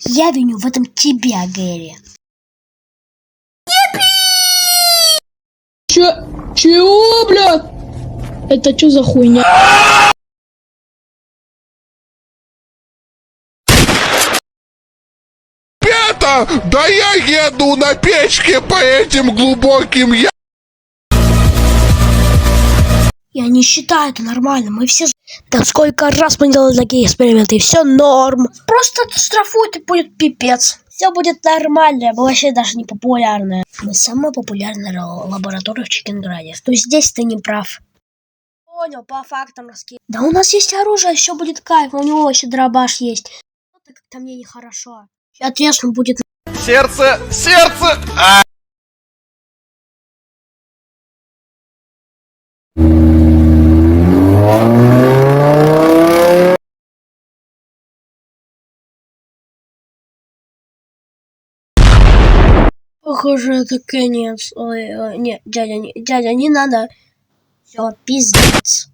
Я виню в этом тебя, Гэри. Чего, бля? Это что за хуйня? Да я еду на печке по этим глубоким ямам. Я не считаю это нормально. Мы все... Да сколько раз мы делали такие эксперименты, и все норм. Просто штрафуют и будет пипец. Все будет нормально, мы вообще даже не популярные. Мы самая популярная лаборатория в Чикенграде. То есть здесь ты не прав. Понял, по фактам раскидывай. Да у нас есть оружие, все будет кайф. У него вообще дробаш есть. Это как-то мне нехорошо. И ответственно будет... Сердце! Похоже, это конец. Ой, нет, дядя, не надо. Все, пиздец.